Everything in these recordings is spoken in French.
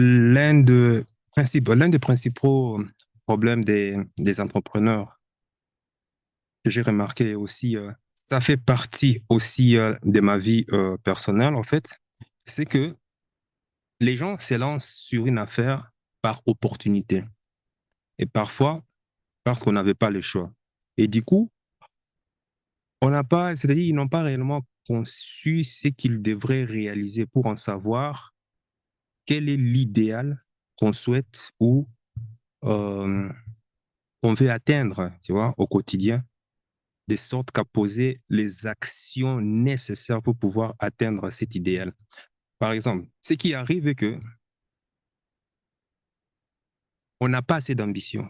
L'un des principaux problèmes des entrepreneurs que j'ai remarqué aussi, ça fait partie aussi de ma vie personnelle, en fait, c'est que les gens se lancent sur une affaire par opportunité et parfois parce qu'on n'avait pas le choix. Et du coup, on n'a pas, c'est-à-dire ils n'ont pas réellement conçu ce qu'ils devraient réaliser pour en savoir quel est l'idéal qu'on souhaite ou euh, qu'on veut atteindre, tu vois, au quotidien, de sorte qu'à poser les actions nécessaires pour pouvoir atteindre cet idéal. Par exemple, ce qui arrive est que on n'a pas assez d'ambition,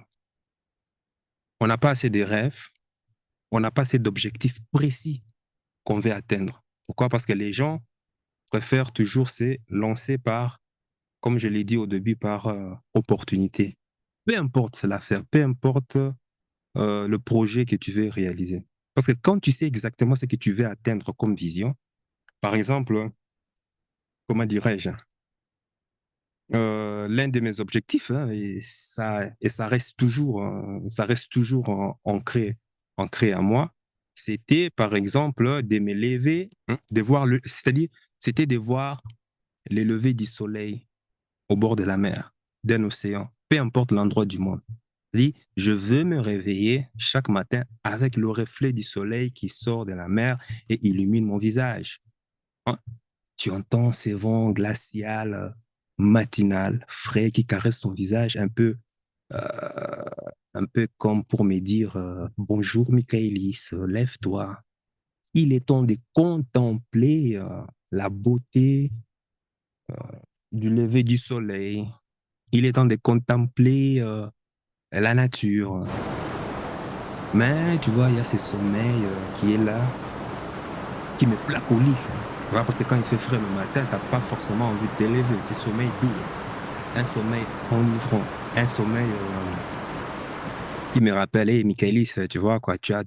on n'a pas assez de rêves, on n'a pas assez d'objectifs précis qu'on veut atteindre. Pourquoi? Parce que les gens préfèrent toujours se lancer par, comme je l'ai dit au début, par opportunité. Peu importe l'affaire, peu importe le projet que tu veux réaliser. Parce que quand tu sais exactement ce que tu veux atteindre comme vision, par exemple, comment dirais-je, l'un de mes objectifs, hein, et ça reste toujours ancré à moi, c'était par exemple de me lever, hein, de voir c'est-à-dire, c'était de voir les levées du soleil au bord de la mer, d'un océan, peu importe l'endroit du monde. Je veux me réveiller chaque matin avec le reflet du soleil qui sort de la mer et illumine mon visage. Hein? Tu entends ces vents glaciales, matinales, frais qui caressent ton visage euh, un peu comme pour me dire bonjour Michaelis, lève-toi. Il est temps de contempler la beauté du lever du soleil. Il est temps de contempler la nature. Mais tu vois, il y a ce sommeil qui est là, qui me plaque au lit. Tu vois, parce que quand il fait frais le matin, tu n'as pas forcément envie de te lever. C'est sommeil doux, un sommeil enivrant, un sommeil qui me rappelle, hey, Michaelis, tu vois, quoi, tu as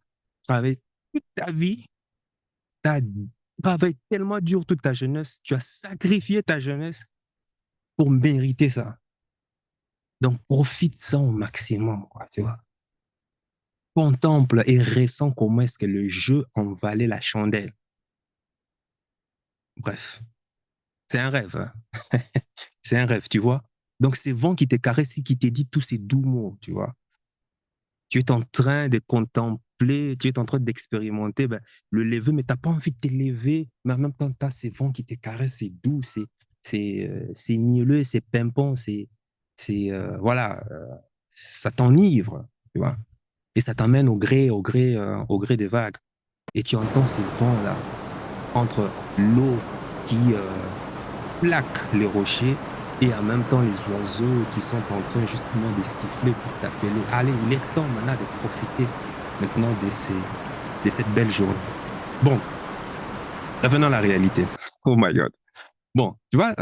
travaillé toute ta vie, tu as travaillé tellement dur toute ta jeunesse, tu as sacrifié ta jeunesse pour mériter ça. Donc, profite-en au maximum, quoi, tu vois. Contemple et ressens comment est-ce que le jeu en valait la chandelle. Bref, c'est un rêve, hein. C'est un rêve, tu vois. Donc, c'est vent qui te caresse, qui te dit tous ces doux mots, tu vois. Tu es en train de contempler, tu es en train d'expérimenter ben, le lever, mais tu n'as pas envie de te lever, mais en même temps, tu as ces vents qui te caressent, c'est doux, c'est mielleux, c'est pimpant, voilà, ça t'enivre, tu vois. Et ça t'emmène au gré des vagues. Et tu entends ces vents-là entre l'eau qui plaque les rochers et en même temps les oiseaux qui sont en train justement de siffler pour t'appeler. Allez, il est temps maintenant de profiter maintenant de cette belle journée. Bon, revenons à la réalité. Oh my God. Bon, tu vois,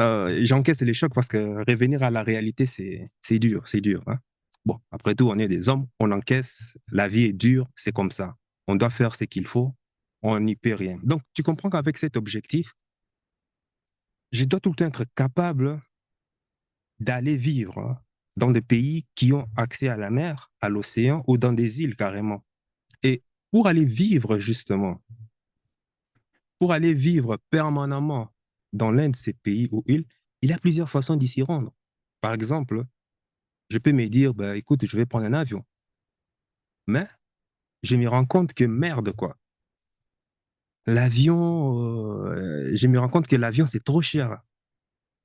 j'encaisse les chocs parce que revenir à la réalité, c'est dur, c'est dur. Hein. Bon, après tout, on est des hommes, on encaisse, la vie est dure, c'est comme ça. On doit faire ce qu'il faut, on n'y peut rien. Donc, tu comprends qu'avec cet objectif, je dois tout le temps être capable d'aller vivre hein, dans des pays qui ont accès à la mer, à l'océan ou dans des îles carrément. Et pour aller vivre justement, pour aller vivre permanemment dans l'un de ces pays ou îles, il y a plusieurs façons d'y s'y rendre. Par exemple, je peux me dire, bah, écoute, je vais prendre un avion. Mais je me rends compte que merde, quoi. Je me rends compte que l'avion, c'est trop cher.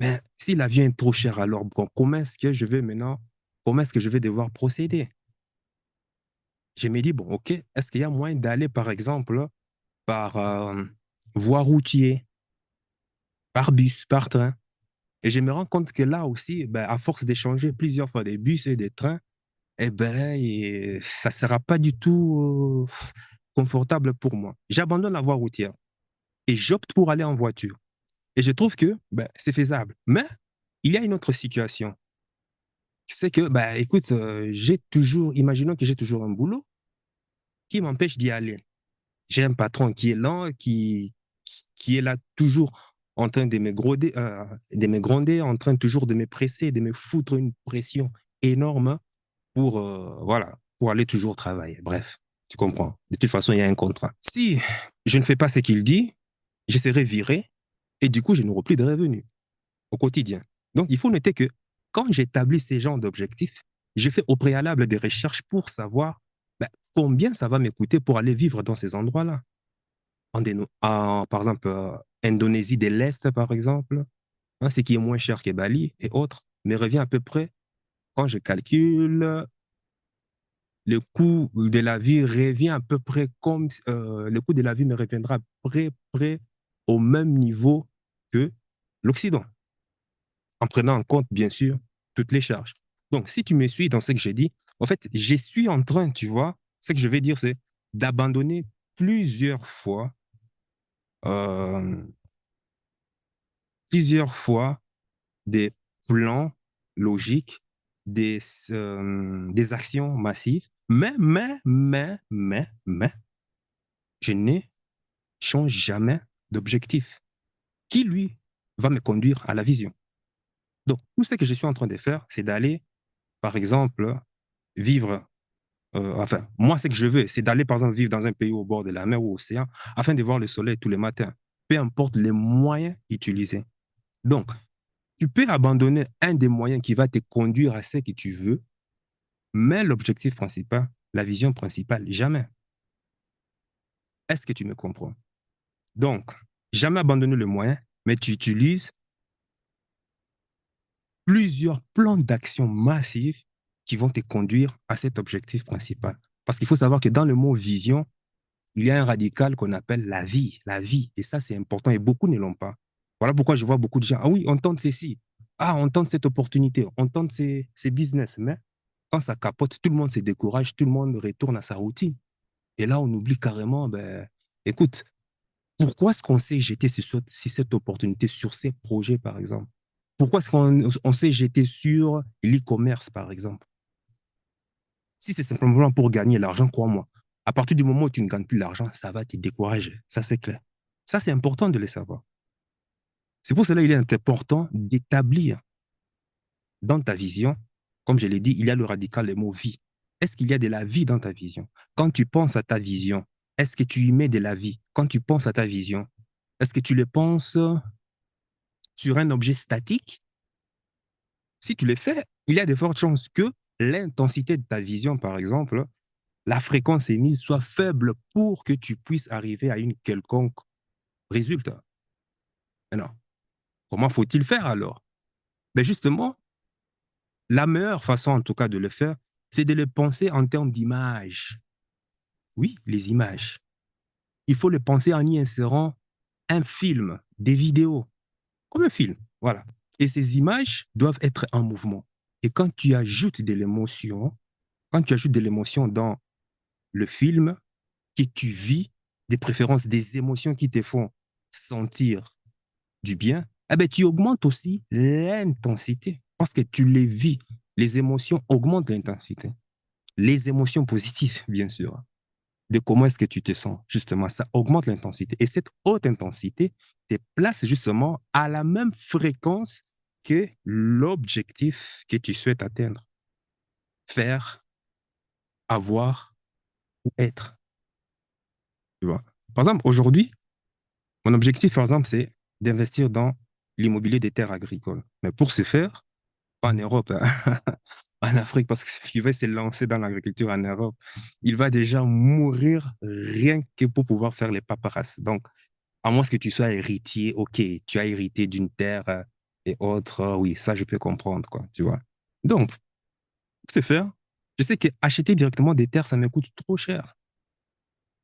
Mais si l'avion est trop cher, alors bon, comment est-ce que je vais maintenant, comment est-ce que je vais devoir procéder? Je me dis, bon, OK, est-ce qu'il y a moyen d'aller, par exemple, par voie routière, par bus, par train? Et je me rends compte que là aussi, ben, à force d'échanger plusieurs fois des bus et des trains, eh ben, ça ne sera pas du tout confortable pour moi. J'abandonne la voie routière et j'opte pour aller en voiture. Et je trouve que ben, c'est faisable. Mais il y a une autre situation. C'est que, ben, écoute, imaginons que j'ai toujours un boulot qui m'empêche d'y aller. J'ai un patron qui est lent, qui est là toujours. en train de me gronder, en train toujours de me presser, de me foutre une pression énorme pour, voilà, pour aller toujours travailler. Bref, tu comprends. De toute façon, il y a un contrat. Si je ne fais pas ce qu'il dit, je serai viré et du coup, je n'aurai plus de revenus au quotidien. Donc, il faut noter que quand j'établis ces genres d'objectifs, je fais au préalable des recherches pour savoir ben, combien ça va m'écouter pour aller vivre dans ces endroits-là. Par exemple, Indonésie de l'Est, par exemple, hein, ce qui est moins cher que Bali et autres, me revient à peu près, quand je calcule, le coût de la vie revient à peu près comme, le coût de la vie me reviendra à près au même niveau que l'Occident, en prenant en compte, bien sûr, toutes les charges. Donc, si tu me suis dans ce que j'ai dit, en fait, je suis en train, tu vois, ce que je vais dire, c'est d'abandonner plusieurs fois, euh, plusieurs fois des plans logiques, des actions massives, mais, je ne change jamais d'objectif qui, lui, va me conduire à la vision. Donc, tout ce que je suis en train de faire, c'est d'aller, par exemple, vivre, enfin, moi, ce que je veux, c'est d'aller, par exemple, vivre dans un pays au bord de la mer ou océan afin de voir le soleil tous les matins, peu importe les moyens utilisés. Donc, tu peux abandonner un des moyens qui va te conduire à ce que tu veux, mais l'objectif principal, la vision principale, jamais. Est-ce que tu me comprends? Donc, jamais abandonner le moyen, mais tu utilises plusieurs plans d'action massifs qui vont te conduire à cet objectif principal. Parce qu'il faut savoir que dans le mot vision, il y a un radical qu'on appelle la vie, la vie. Et ça, c'est important et beaucoup ne l'ont pas. Voilà pourquoi je vois beaucoup de gens, ah oui, on tente ceci, ah, on tente cette opportunité, on tente ces business. Mais quand ça capote, tout le monde se décourage, tout le monde retourne à sa routine. Et là, on oublie carrément, ben, écoute, pourquoi est-ce qu'on s'est jeté sur cette opportunité, sur ces projets, par exemple? Pourquoi est-ce qu'on s'est jeté sur l'e-commerce, par exemple? Si c'est simplement pour gagner l'argent, crois-moi, à partir du moment où tu ne gagnes plus l'argent, ça va te décourager. Ça, c'est clair. Ça, c'est important de le savoir. C'est pour cela qu'il est important d'établir dans ta vision, comme je l'ai dit, il y a le radical, le mot vie. Est-ce qu'il y a de la vie dans ta vision? Quand tu penses à ta vision, est-ce que tu y mets de la vie? Quand tu penses à ta vision, est-ce que tu le penses sur un objet statique? Si tu le fais, il y a de fortes chances que l'intensité de ta vision, par exemple, la fréquence émise soit faible pour que tu puisses arriver à une quelconque résultat. Alors, comment faut-il faire alors? Mais justement, la meilleure façon, en tout cas, de le faire, c'est de le penser en termes d'images. Oui, les images. Il faut le penser en y insérant un film, des vidéos, comme un film. Voilà. Et ces images doivent être en mouvement. Et quand tu ajoutes de l'émotion, quand tu ajoutes de l'émotion dans le film que tu vis, des préférences, des émotions qui te font sentir du bien, eh ben, tu augmentes aussi l'intensité parce que tu les vis. Les émotions augmentent l'intensité. Les émotions positives, bien sûr. De comment est-ce que tu te sens, justement, ça augmente l'intensité. Et cette haute intensité te place justement à la même fréquence que l'objectif que tu souhaites atteindre, faire, avoir ou être. Tu vois. Par exemple, aujourd'hui, mon objectif, par exemple, c'est d'investir dans l'immobilier des terres agricoles. Mais pour ce faire, pas en Europe, hein, en Afrique, parce que s'il veut se lancer dans l'agriculture en Europe, il va déjà mourir rien que pour pouvoir faire les paperasses. Donc, à moins que tu sois héritier, ok, tu as hérité d'une terre et autres, oui, ça, je peux comprendre, quoi, tu vois. Donc, pour ce faire, je sais qu'acheter directement des terres, ça me coûte trop cher.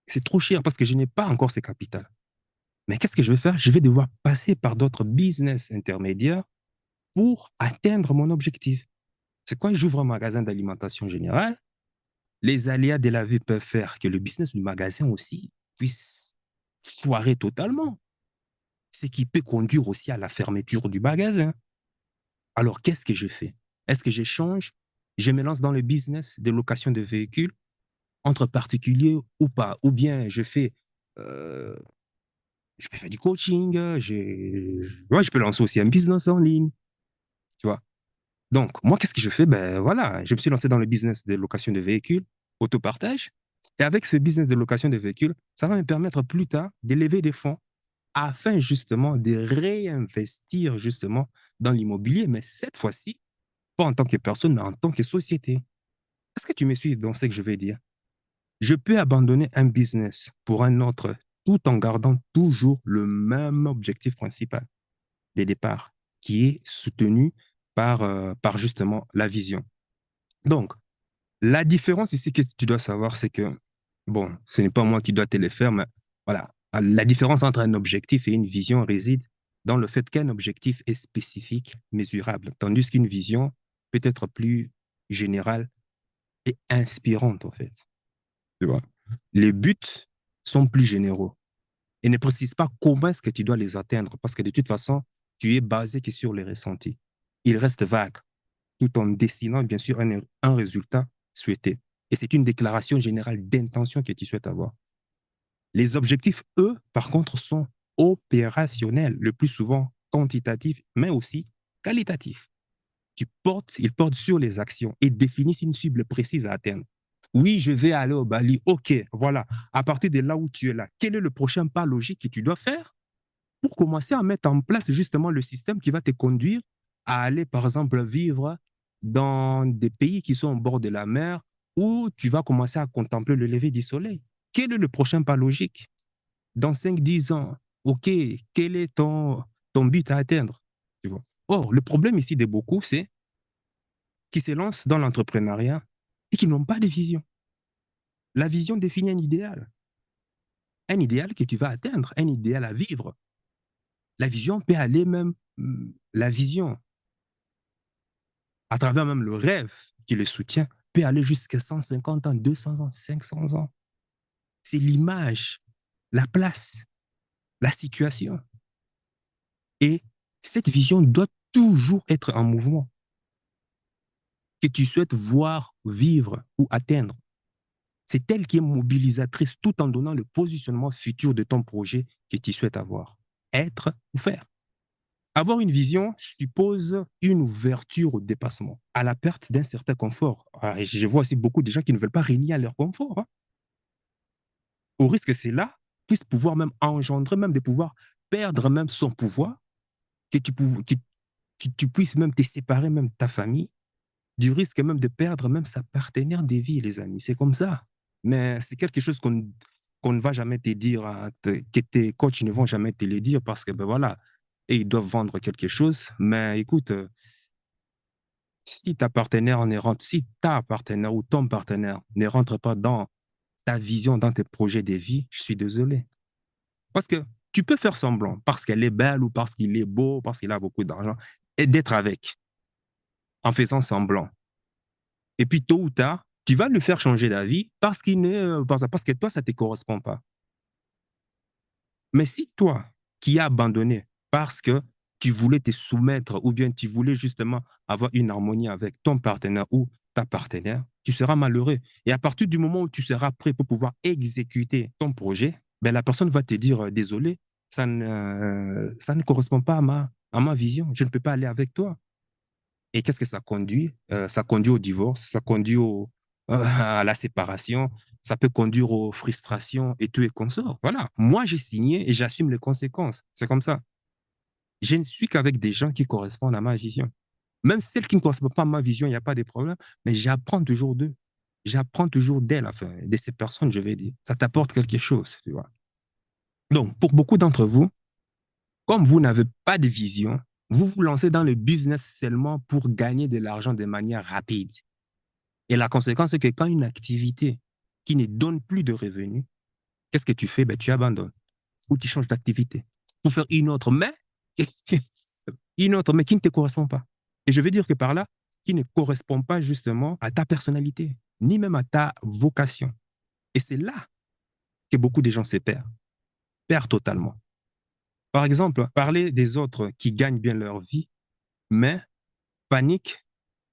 C'est trop cher parce que je n'ai pas encore ce capital. Mais qu'est-ce que je vais faire? Je vais devoir passer par d'autres business intermédiaires pour atteindre mon objectif. C'est quand j'ouvre un magasin d'alimentation générale, les aléas de la vie peuvent faire que le business du magasin aussi puisse foirer totalement, ce qui peut conduire aussi à la fermeture du magasin. Alors, qu'est-ce que je fais? Est-ce que j'échange? Je me lance dans le business de location de véhicules entre particuliers ou pas? Ou bien je fais euh, Je peux faire du coaching, ouais, je peux lancer aussi un business en ligne, tu vois. Donc, moi, qu'est-ce que je fais? Ben voilà, je me suis lancé dans le business de location de véhicules, autopartage. Et avec ce business de location de véhicules, ça va me permettre plus tard d'élever des fonds afin justement de réinvestir justement dans l'immobilier, mais cette fois-ci, pas en tant que personne, mais en tant que société. Est-ce que tu me suis dans ce que je vais dire? Je peux abandonner un business pour un autre tout en gardant toujours le même objectif principal des départs, qui est soutenu par justement la vision. Donc, la différence ici que tu dois savoir, c'est que, bon, ce n'est pas moi qui dois te le faire, mais voilà, la différence entre un objectif et une vision réside dans le fait qu'un objectif est spécifique, mesurable, tandis qu'une vision peut être plus générale et inspirante, en fait. Tu vois? Les buts sont plus généraux et ne précisent pas comment est-ce que tu dois les atteindre, parce que de toute façon, tu es basé que sur les ressentis. Ils restent vagues, tout en dessinant, bien sûr, un résultat souhaité. Et c'est une déclaration générale d'intention que tu souhaites avoir. Les objectifs, eux, par contre, sont opérationnels, le plus souvent quantitatifs, mais aussi qualitatifs. Ils portent sur les actions et définissent une cible précise à atteindre. Oui, je vais aller au Bali. OK, voilà. À partir de là où tu es là, quel est le prochain pas logique que tu dois faire pour commencer à mettre en place justement le système qui va te conduire à aller, par exemple, vivre dans des pays qui sont au bord de la mer où tu vas commencer à contempler le lever du soleil. Quel est le prochain pas logique? Dans 5, 10 ans, OK, quel est ton but à atteindre? Tu vois? Or, le problème ici de beaucoup, c'est qu'ils se lancent dans l'entrepreneuriat et qui n'ont pas de vision. La vision définit un idéal que tu vas atteindre, un idéal à vivre. La vision peut aller même, la vision, à travers même le rêve qui le soutient, peut aller jusqu'à 150 ans, 200 ans, 500 ans. C'est l'image, la place, la situation. Et cette vision doit toujours être en mouvement, que tu souhaites voir, vivre ou atteindre. C'est elle qui est mobilisatrice tout en donnant le positionnement futur de ton projet que tu souhaites avoir, être ou faire. Avoir une vision suppose une ouverture au dépassement, à la perte d'un certain confort. Je vois aussi beaucoup de gens qui ne veulent pas régner à leur confort, hein. Au risque que cela puisse pouvoir même engendrer, même de pouvoir perdre même son pouvoir, que tu puisses même te séparer même de ta famille, du risque même de perdre même sa partenaire de vie, les amis. C'est comme ça. Mais c'est quelque chose qu'on ne va jamais te dire, que tes coachs ne vont jamais te le dire parce que, ben voilà, et ils doivent vendre quelque chose. Mais écoute, si ta partenaire ou ton partenaire ne rentre pas dans ta vision, dans tes projets de vie, je suis désolé. Parce que tu peux faire semblant, parce qu'elle est belle ou parce qu'il est beau, parce qu'il a beaucoup d'argent, et d'être avec, en faisant semblant. Et puis, tôt ou tard, tu vas le faire changer d'avis parce que toi, ça ne te correspond pas. Mais si toi, qui as abandonné parce que tu voulais te soumettre ou bien tu voulais justement avoir une harmonie avec ton partenaire ou ta partenaire, tu seras malheureux. Et à partir du moment où tu seras prêt pour pouvoir exécuter ton projet, ben la personne va te dire désolé, ça ne correspond pas à ma vision. Je ne peux pas aller avec toi. Et qu'est-ce que ça conduit? Ça conduit au divorce, ça conduit à la séparation, ça peut conduire aux frustrations et tout et consort. Voilà. Moi, j'ai signé et j'assume les conséquences. C'est comme ça. Je ne suis qu'avec des gens qui correspondent à ma vision. Même celles qui ne correspondent pas à ma vision, il n'y a pas de problème, mais j'apprends toujours d'eux. J'apprends toujours d'elles, enfin, de ces personnes, je vais dire. Ça t'apporte quelque chose, tu vois. Donc, pour beaucoup d'entre vous, comme vous n'avez pas de vision, vous vous lancez dans le business seulement pour gagner de l'argent de manière rapide. Et la conséquence, c'est que quand une activité qui ne donne plus de revenus, qu'est-ce que tu fais? Ben, tu abandonnes ou tu changes d'activité pour faire une autre, mais qui ne te correspond pas. Et je veux dire que par là, qui ne correspond pas justement à ta personnalité, ni même à ta vocation. Et c'est là que beaucoup de gens se perdent totalement. Par exemple, parler des autres qui gagnent bien leur vie, mais paniquent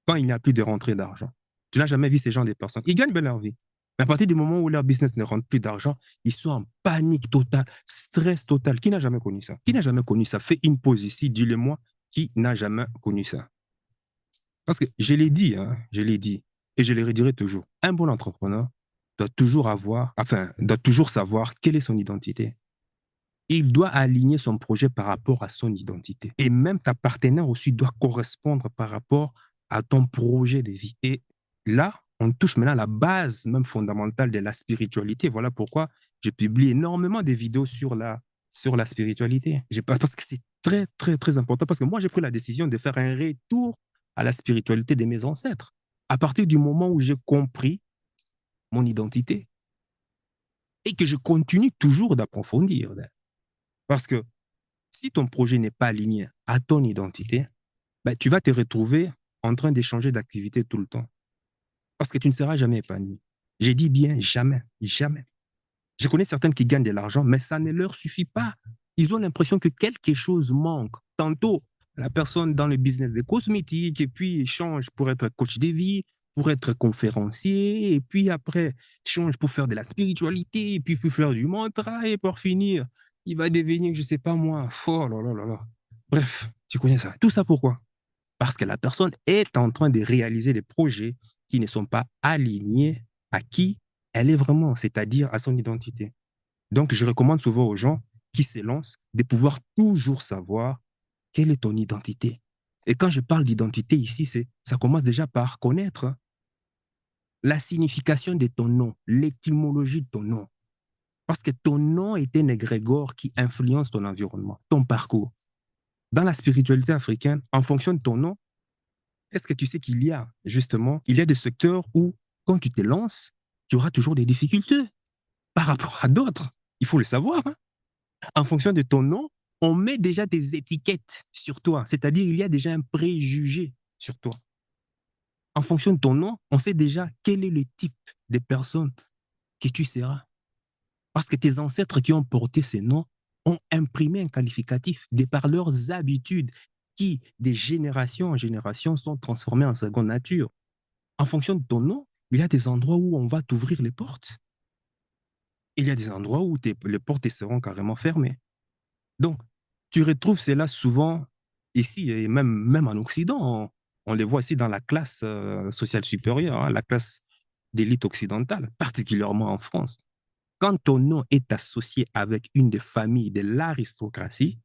quand il n'y a plus de rentrée d'argent. Tu n'as jamais vu ces gens des personnes. Ils gagnent bien leur vie. Mais à partir du moment où leur business ne rentre plus d'argent, ils sont en panique totale, stress total. Qui n'a jamais connu ça? Qui n'a jamais connu ça? Fais une pause ici, dis-le-moi, qui n'a jamais connu ça? Parce que je l'ai dit, hein, je l'ai dit, et je le redirai toujours. Un bon entrepreneur doit toujours avoir, enfin, doit toujours savoir quelle est son identité. Il doit aligner son projet par rapport à son identité. Et même ta partenaire aussi doit correspondre par rapport à ton projet de vie. Et là, on touche maintenant à la base même fondamentale de la spiritualité. Voilà pourquoi je publie énormément de vidéos sur la spiritualité. Parce que c'est très, très, très important. Parce que moi, j'ai pris la décision de faire un retour à la spiritualité de mes ancêtres. À partir du moment où j'ai compris mon identité et que je continue toujours d'approfondir. Parce que si ton projet n'est pas aligné à ton identité, ben, tu vas te retrouver en train d'échanger d'activités tout le temps. Parce que tu ne seras jamais épanoui. J'ai dit bien jamais, jamais. Je connais certaines qui gagnent de l'argent, mais ça ne leur suffit pas. Ils ont l'impression que quelque chose manque. Tantôt, la personne dans le business des cosmétiques, et puis change pour être coach de vie, pour être conférencier, et puis après, change pour faire de la spiritualité, et puis pour faire du mantra, et pour finir, il va devenir, je ne sais pas moi, oh là là là là. Bref, tu connais ça. Tout ça pourquoi? Parce que la personne est en train de réaliser des projets qui ne sont pas alignés à qui elle est vraiment, c'est-à-dire à son identité. Donc, je recommande souvent aux gens qui se lancent de pouvoir toujours savoir quelle est ton identité. Et quand je parle d'identité ici, ça commence déjà par connaître la signification de ton nom, l'étymologie de ton nom. Parce que ton nom est un égrégore qui influence ton environnement, ton parcours. Dans la spiritualité africaine, en fonction de ton nom, est-ce que tu sais qu'il y a justement, il y a des secteurs où, quand tu te lances, tu auras toujours des difficultés par rapport à d'autres. Il faut le savoir. Hein. En fonction de ton nom, on met déjà des étiquettes sur toi. C'est-à-dire, il y a déjà un préjugé sur toi. En fonction de ton nom, on sait déjà quel est le type de personne que tu seras. Parce que tes ancêtres qui ont porté ces noms ont imprimé un qualificatif de par leurs habitudes qui, de génération en génération, sont transformées en seconde nature. En fonction de ton nom, il y a des endroits où on va t'ouvrir les portes. Il y a des endroits où les portes seront carrément fermées. Donc, tu retrouves cela souvent ici et même en Occident. On les voit aussi dans la classe sociale supérieure, hein, la classe d'élite occidentale, particulièrement en France. Quand ton nom est associé avec une des familles de l'aristocratie,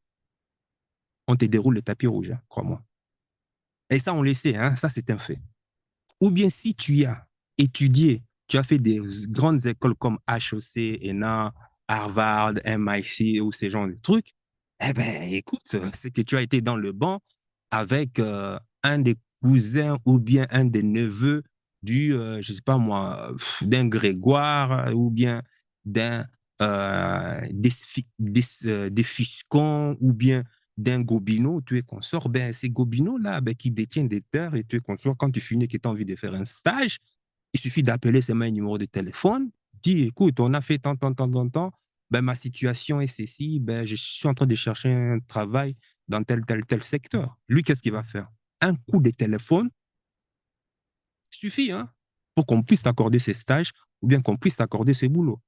on te déroule le tapis rouge, hein, crois-moi. Et ça, on le sait, hein, ça c'est un fait. Ou bien si tu as étudié, tu as fait des grandes écoles comme HEC, ENA, Harvard, MIT ou ces genres de trucs, eh ben, écoute, c'est que tu as été dans le banc avec un des cousins ou bien un des neveux je sais pas moi, d'un Grégoire ou bien d'un des Fiscons ou bien d'un Gobineau, tu es consort, ben, ces Gobineaux-là ben, qui détiennent des terres et tu es consort, quand tu finis que tu as envie de faire un stage, il suffit d'appeler seulement un numéro de téléphone, dis, écoute, on a fait tant, tant, tant, tant, tant, ben, ma situation est ceci, ben, je suis en train de chercher un travail dans tel, tel, tel secteur. Lui, qu'est-ce qu'il va faire? Un coup de téléphone suffit hein, pour qu'on puisse t'accorder ces stages ou bien qu'on puisse t'accorder ces boulots.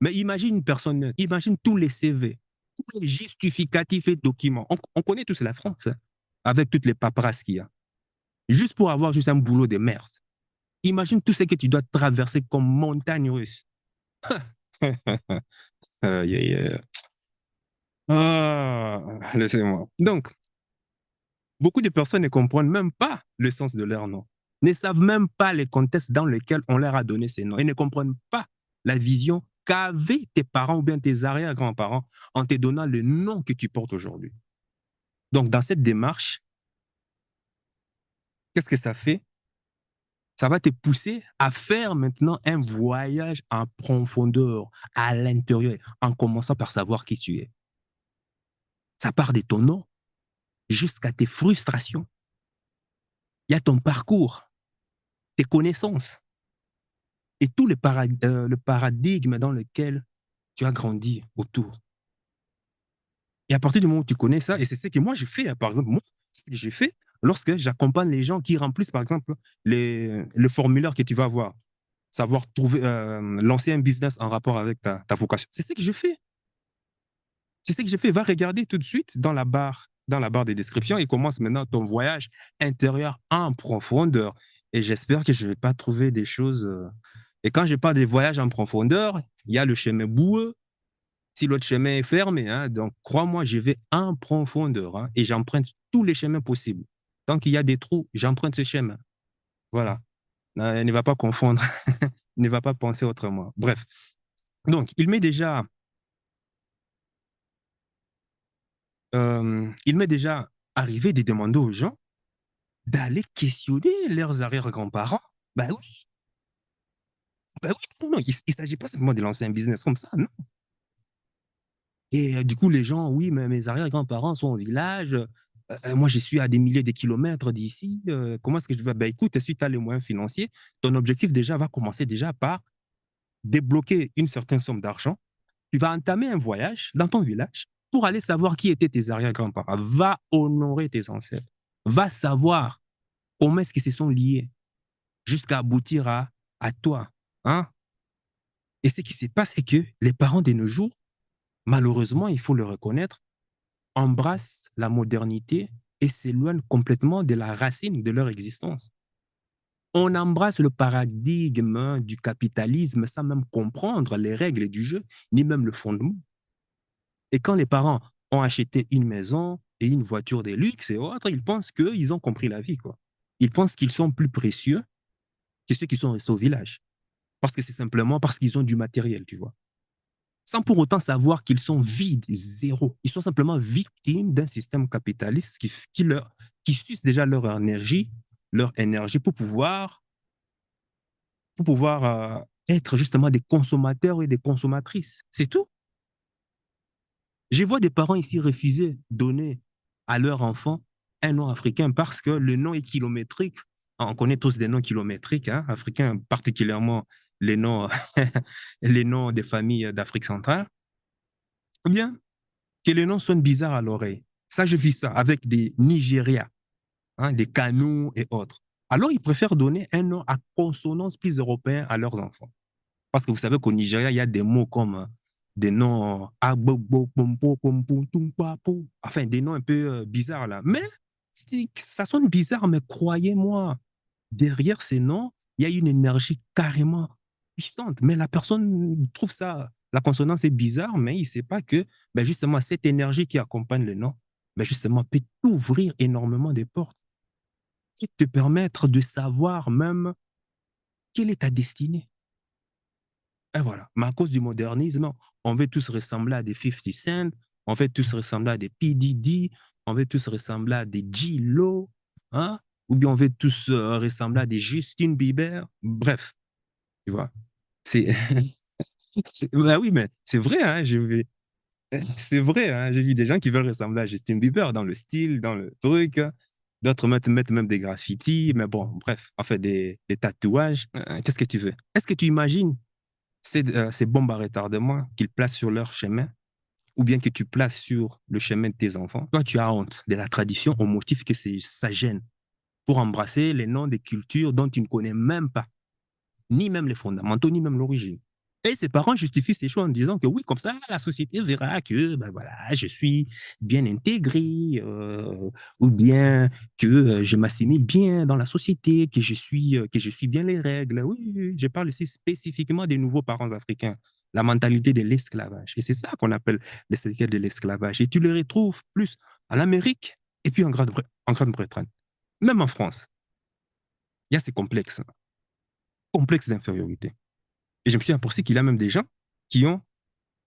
Mais imagine une personne, imagine tous les CV, tous les justificatifs et documents. On connaît tous la France, hein, avec toutes les paperasses qu'il y a. Juste pour avoir juste un boulot de merde. Imagine tout ce que tu dois traverser comme montagne russe. Aïe, aïe, aïe. Ah, laissez-moi. Donc, beaucoup de personnes ne comprennent même pas le sens de leur nom, ne savent même pas les contextes dans lesquels on leur a donné ces noms et ne comprennent pas la vision qu'avaient tes parents ou bien tes arrière-grands-parents en te donnant le nom que tu portes aujourd'hui. Donc, dans cette démarche, qu'est-ce que ça fait? Ça va te pousser à faire maintenant un voyage en profondeur, à l'intérieur, en commençant par savoir qui tu es. Ça part de ton nom jusqu'à tes frustrations. Il y a ton parcours, tes connaissances et tout le paradigme dans lequel tu as grandi autour. Et à partir du moment où tu connais ça, et c'est ce que moi j'ai fait, hein, par exemple, moi, c'est ce que j'ai fait lorsque j'accompagne les gens qui remplissent, par exemple, le formulaire que tu vas avoir. savoir trouver, lancer un business en rapport avec ta vocation. C'est ce que je fais. C'est ce que j'ai fait. Va regarder tout de suite dans la barre de description et commence maintenant ton voyage intérieur en profondeur. Et j'espère que je ne vais pas trouver des choses. Et quand je parle de voyage en profondeur, il y a le chemin boueux, si l'autre chemin est fermé. Hein, donc, crois-moi, je vais en profondeur, hein, et j'emprunte tous les chemins possibles. Tant qu'il y a des trous, j'emprunte ce chemin. Voilà. Ne va pas confondre. Ne va pas penser autrement. Bref. Donc, il m'est déjà arrivé de demander aux gens d'aller questionner leurs arrière-grands-parents. Ben oui, ben oui, non, non, il ne s'agit pas simplement de lancer un business comme ça, non. Et du coup, les gens, oui, mais mes arrière-grands-parents sont au village. Moi, je suis à des milliers de kilomètres d'ici. Comment est-ce que je vais? Ben écoute, si tu as les moyens financiers, ton objectif déjà va commencer déjà par débloquer une certaine somme d'argent. Tu vas entamer un voyage dans ton village pour aller savoir qui étaient tes arrière-grands-parents. Va honorer tes ancêtres. Va savoir comment est-ce qu'ils se sont liés jusqu'à aboutir à toi. Hein? Et ce qui se passe, c'est que les parents de nos jours, malheureusement, il faut le reconnaître, embrassent la modernité et s'éloignent complètement de la racine de leur existence. On embrasse le paradigme du capitalisme sans même comprendre les règles du jeu, ni même le fondement. Et quand les parents ont acheté une maison et une voiture de luxe et autres, ils pensent qu'ils ont compris la vie, quoi. Ils pensent qu'ils sont plus précieux que ceux qui sont restés au village. Parce que c'est simplement parce qu'ils ont du matériel, tu vois. Sans pour autant savoir qu'ils sont vides, zéro. Ils sont simplement victimes d'un système capitaliste qui suce déjà leur énergie pour pouvoir être justement des consommateurs et des consommatrices. C'est tout. Je vois des parents ici refuser de donner à leur enfant un nom africain parce que le nom est kilométrique. On connaît tous des noms kilométriques, hein, africains, particulièrement les noms, les noms des familles d'Afrique centrale. Ou bien que les noms sonnent bizarres à l'oreille. Ça, je vis ça avec des Nigérias, hein, des Kanous et autres. Alors, ils préfèrent donner un nom à consonance plus européen à leurs enfants. Parce que vous savez qu'au Nigeria, il y a des mots comme des noms, enfin, des noms un peu bizarres là. Mais ça sonne bizarre, mais croyez-moi, derrière ces noms, il y a une énergie carrément puissante. Mais la personne trouve ça, la consonance est bizarre, mais il ne sait pas que ben justement cette énergie qui accompagne le nom, ben justement peut t'ouvrir énormément de portes et te permettre de savoir même quelle est ta destinée. Et voilà. Mais à cause du modernisme, on veut tous ressembler à des 50 Cent, on veut tous ressembler à des P. Diddy, on veut tous ressembler à des J-Lo, hein? Ou bien on veut tous ressembler à des Justin Bieber. Bref, tu vois. C'est, bah oui, mais c'est vrai, hein, c'est vrai, hein, j'ai vu des gens qui veulent ressembler à Justin Bieber dans le style, dans le truc. D'autres mettent même des graffitis, mais bon, bref, en fait, des tatouages. Qu'est-ce que tu veux? Est-ce que tu imagines ces bombes à retardement qu'ils placent sur leur chemin ou bien que tu places sur le chemin de tes enfants, toi, tu as honte de la tradition au motif que ça gêne pour embrasser les noms des cultures dont tu ne connais même pas, ni même les fondamentaux, ni même l'origine. Et ses parents justifient ces choix en disant que oui, comme ça, la société verra que ben voilà, je suis bien intégré, ou bien que je m'assimile bien dans la société, que je suis bien les règles. Oui, oui, oui, je parle ici spécifiquement des nouveaux parents africains, la mentalité de l'esclavage. Et c'est ça qu'on appelle l'esthétique de l'esclavage. Et tu le retrouves plus en Amérique et puis en Grande-Bretagne. Même en France, il y a ces complexes d'infériorité. Et je me suis aperçu qu'il y a même des gens qui ont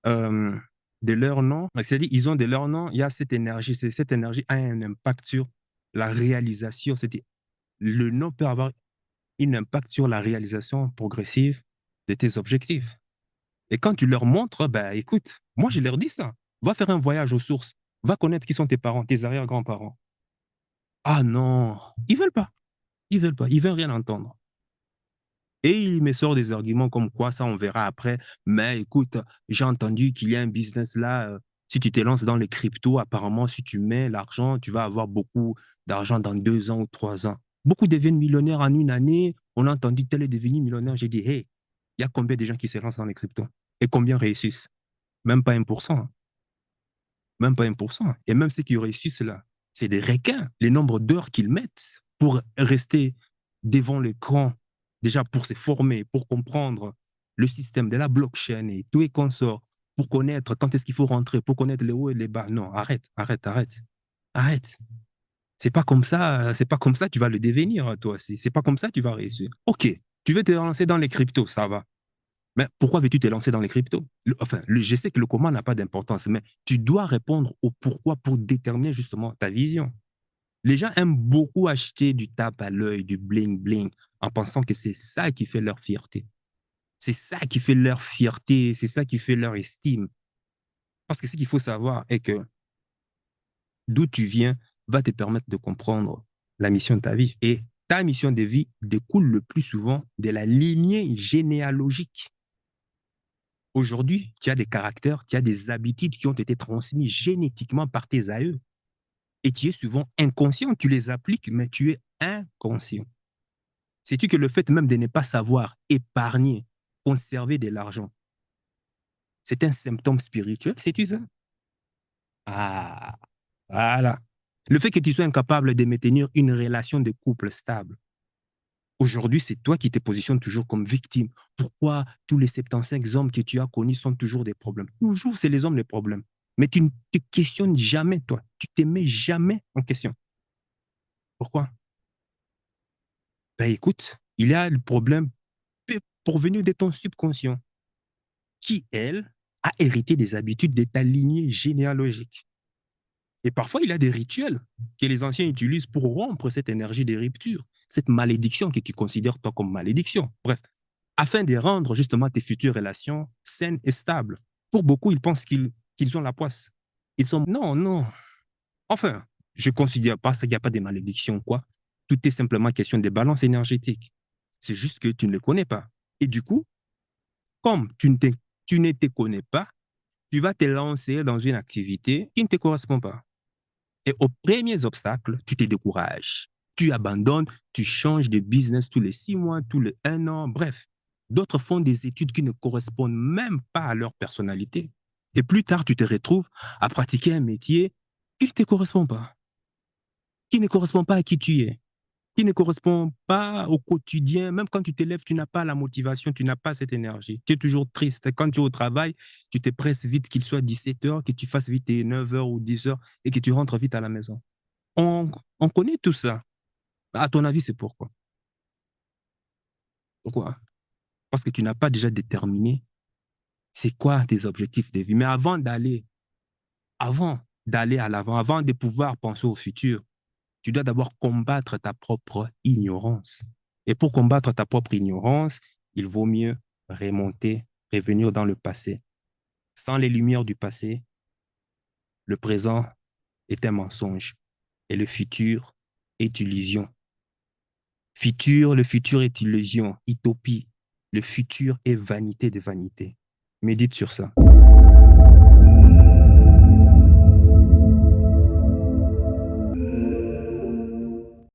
euh, de leur nom, c'est-à-dire ils ont de leur nom, il y a cette énergie, cette énergie a un impact sur la réalisation, le nom peut avoir un impact sur la réalisation progressive de tes objectifs. Et quand tu leur montres, ben écoute, moi je leur dis ça, va faire un voyage aux sources, va connaître qui sont tes parents, tes arrière-grands-parents. Ah non, ils veulent rien entendre. Et il me sort des arguments comme quoi, ça on verra après. Mais écoute, j'ai entendu qu'il y a un business là. Si tu te lances dans les cryptos, apparemment, si tu mets l'argent, tu vas avoir beaucoup d'argent dans 2 ans ou 3 ans. Beaucoup deviennent millionnaires en une année. On a entendu tel est devenu millionnaire. J'ai dit, hey, Il y a combien de gens qui se lancent dans les cryptos? Et combien réussissent? Même pas 1%. Hein. Même pas 1%. Et même ceux qui réussissent là, c'est des requins. Les nombres d'heures qu'ils mettent pour rester devant l'écran, déjà pour se former, pour comprendre le système de la blockchain et tout et consorts, pour connaître quand est-ce qu'il faut rentrer, pour connaître les hauts et les bas. Non, arrête, arrête, arrête. Arrête. C'est pas comme ça que tu vas le devenir, toi aussi. C'est pas comme ça que tu vas réussir. OK, tu veux te lancer dans les cryptos, ça va. Mais pourquoi veux-tu te lancer dans les cryptos? Je sais que le comment n'a pas d'importance, mais tu dois répondre au pourquoi pour déterminer justement ta vision. Les gens aiment beaucoup acheter du tape à l'œil, du bling-bling, en pensant que c'est ça qui fait leur fierté. C'est ça qui fait leur fierté, c'est ça qui fait leur estime. Parce que ce qu'il faut savoir est que d'où tu viens va te permettre de comprendre la mission de ta vie. Et ta mission de vie découle le plus souvent de la lignée généalogique. Aujourd'hui, tu as des caractères, tu as des habitudes qui ont été transmises génétiquement par tes aïeux. Et tu es souvent inconscient, tu les appliques, mais tu es inconscient. Sais-tu que le fait même de ne pas savoir épargner, conserver de l'argent, c'est un symptôme spirituel, sais-tu ça? Ah, voilà. Le fait que tu sois incapable de maintenir une relation de couple stable, aujourd'hui, c'est toi qui te positionnes toujours comme victime. Pourquoi tous les 75 hommes que tu as connus sont toujours des problèmes? Toujours, c'est les hommes les problèmes. Mais tu ne te questionnes jamais, toi. Tu ne te mets jamais en question. Pourquoi? Ben écoute, il y a le problème pour venir de ton subconscient, qui, elle, a hérité des habitudes de ta lignée généalogique. Et parfois, il y a des rituels que les anciens utilisent pour rompre cette énergie de rupture, cette malédiction que tu considères toi comme malédiction. Bref, afin de rendre justement tes futures relations saines et stables. Pour beaucoup, ils pensent qu'ils ont la poisse. Ils sont, non, non. Enfin, je ne considère pas ça qu'il n'y a pas de malédiction, quoi. Tout est simplement question de balance énergétique. C'est juste que tu ne le connais pas. Et du coup, comme tu ne te connais pas, tu vas te lancer dans une activité qui ne te correspond pas. Et aux premiers obstacles, tu te décourages. Tu abandonnes, tu changes de business tous les 6 mois, tous les 1 an, bref. D'autres font des études qui ne correspondent même pas à leur personnalité. Et plus tard, tu te retrouves à pratiquer un métier qui ne te correspond pas, qui ne correspond pas à qui tu es, qui ne correspond pas au quotidien. Même quand tu te lèves, tu n'as pas la motivation, tu n'as pas cette énergie. Tu es toujours triste. Quand tu es au travail, tu te presses vite qu'il soit 17 heures, que tu fasses vite tes 9 heures ou 10 heures et que tu rentres vite à la maison. On connaît tout ça. À ton avis, c'est pourquoi? Pourquoi? Parce que tu n'as pas déjà déterminé c'est quoi tes objectifs de vie. Mais avant d'aller à l'avant, avant de pouvoir penser au futur, tu dois d'abord combattre ta propre ignorance. Et pour combattre ta propre ignorance, il vaut mieux remonter, revenir dans le passé. Sans les lumières du passé, le présent est un mensonge et le futur est illusion. Le futur est illusion, utopie. Le futur est vanité de vanité. Médite sur ça.